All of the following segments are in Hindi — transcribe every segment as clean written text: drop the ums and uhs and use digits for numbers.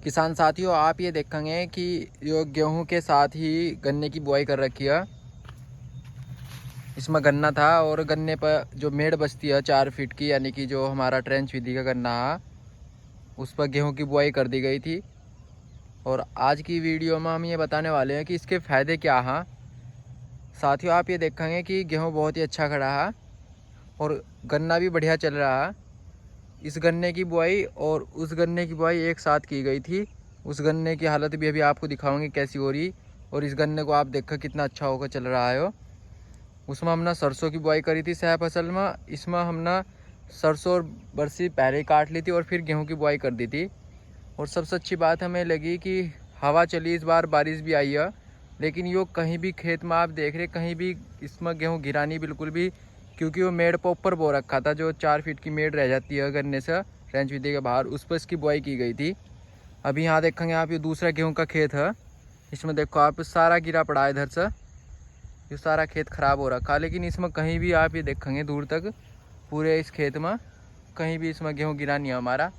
किसान साथियों, आप ये देखेंगे कि जो गेहूं के साथ ही गन्ने की बुआई कर रखी है। इसमें गन्ना था और गन्ने पर जो मेड़ बचती है 4 फीट की, यानी कि जो हमारा ट्रेंच विधि का गन्ना है, उस पर गेहूं की बुआई कर दी गई थी। और आज की वीडियो में हम ये बताने वाले हैं कि इसके फ़ायदे क्या हैं। साथियों, आप ये देखेंगे कि गेहूँ बहुत ही अच्छा खड़ा है और गन्ना भी बढ़िया चल रहा है। इस गन्ने की बुआई और उस गन्ने की बुआई एक साथ की गई थी। उस गन्ने की हालत भी अभी आपको दिखाऊंगी कैसी हो रही, और इस गन्ने को आप देखो कितना अच्छा होकर चल रहा है। उसमें हमने सरसों की बुआई करी थी सह फसल में। इसमें हमने सरसों और बरसी पहले ही काट ली थी और फिर गेहूं की बुआई कर दी थी। और सबसे अच्छी बात हमें लगी कि हवा चली, इस बार बारिश भी आई है, लेकिन यो कहीं भी खेत में आप देख रहे कहीं भी इसमें गेहूँ गिरा नहीं बिल्कुल भी, क्योंकि वो मेड़ पर ऊपर बो रखा था। जो 4 फीट की मेड़ रह जाती है गन्ने से ट्रेंच विधि के बाहर, उस पर इसकी बुआई की गई थी। अभी यहाँ देखेंगे आप, ये दूसरा गेहूँ का खेत है। इसमें देखो आप, सारा गिरा पड़ा है इधर से, ये सारा खेत ख़राब हो रखा है। लेकिन इसमें कहीं भी आप ये देखेंगे दूर तक, पूरे इस खेत में कहीं भी इसमें गेहूँ गिरा नहीं है हमारा।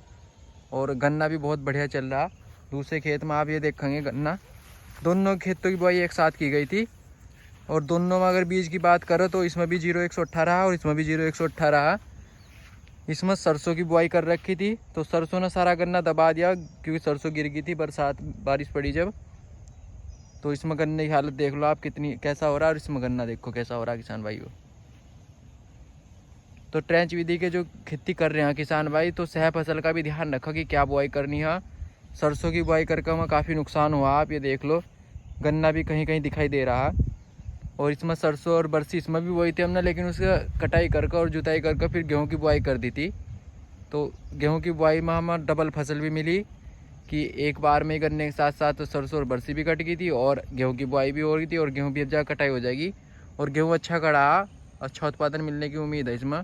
और गन्ना भी बहुत बढ़िया चल रहा। दूसरे खेत में आप ये देखेंगे गन्ना, दोनों खेतों की बुआई एक साथ की गई थी। और दोनों में अगर बीज की बात करो तो इसमें भी 0-118 और इसमें भी 0-118। इसमें सरसों की बुआई कर रखी थी, तो सरसों ने सारा गन्ना दबा दिया, क्योंकि सरसों गिर गई थी बरसात बारिश पड़ी जब। तो इसमें गन्ने की हालत देख लो आप कितनी कैसा हो रहा है, और इसमें गन्ना देखो कैसा हो रहा है किसान भाइयों। तो ट्रेंच विधि के जो खेती कर रहे हैं किसान भाई, तो सह फसल का भी ध्यान रखो कि क्या बुआई करनी है। सरसों की बुआई करके हमें काफ़ी नुकसान हुआ, आप ये देख लो गन्ना भी कहीं कहीं दिखाई दे रहा है। और इसमें सरसों और बरसी इसमें भी बोई थी हमने, लेकिन उसका कटाई करके और जुताई करके फिर गेहूं की बुआई कर दी थी। तो गेहूं की बुआई में हमें डबल फसल भी मिली, कि एक बार में गन्ने के साथ साथ सरसों और बरसी भी कट गई थी और गेहूँ की बुआई भी हो रही थी, और गेहूँ भी अब जा कटाई हो जाएगी। और गेहूँ अच्छा कड़ा, अच्छा उत्पादन मिलने की उम्मीद है इसमें।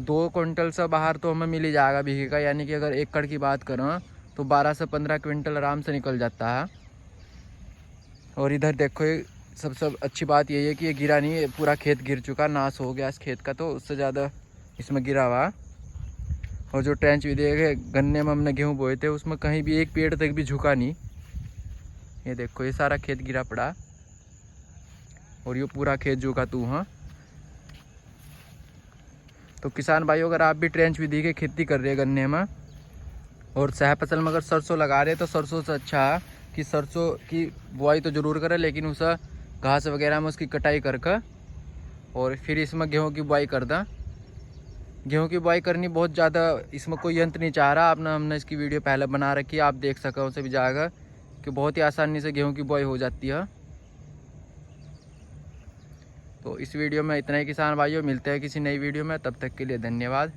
2 क्विंटल से बाहर तो हमें मिल ही जाएगा बीघे का, यानी कि अगर एकड़ की बात करें तो 12 से 15 क्विंटल आराम से निकल जाता है। और इधर देखो, ये सबसे अच्छी बात यही है कि ये गिरा नहीं है, पूरा खेत गिर चुका, नाश हो गया इस खेत का, तो उससे ज़्यादा इसमें गिरा हुआ। और जो ट्रेंच विधि है गन्ने में हमने गेहूँ बोए थे, उसमें कहीं भी एक पेड़ तक भी झुका नहीं। ये देखो ये सारा खेत गिरा पड़ा, और ये पूरा खेत झुका तू। हाँ, तो किसान भाइयों, अगर आप भी ट्रेंच विधि की खेती कर रहे हैं गन्ने में, और सह फसल में अगर सरसों लगा रहे हैं, तो सरसों से अच्छा है कि सरसों की बुआई तो ज़रूर करें, लेकिन उसे घास वगैरह में उसकी कटाई करके और फिर इसमें गेहूं की बुआई कर दें। गेहूं की बुआई करनी बहुत ज़्यादा, इसमें कोई यंत्र नहीं चाह रहा। आपने हमने इसकी वीडियो पहले बना रखी है, आप देख सको उसे भी जाएगा कि बहुत ही आसानी से गेहूँ की बुआई हो जाती है। तो इस वीडियो में इतना ही किसान भाइयों, मिलते हैं किसी नई वीडियो में, तब तक के लिए धन्यवाद।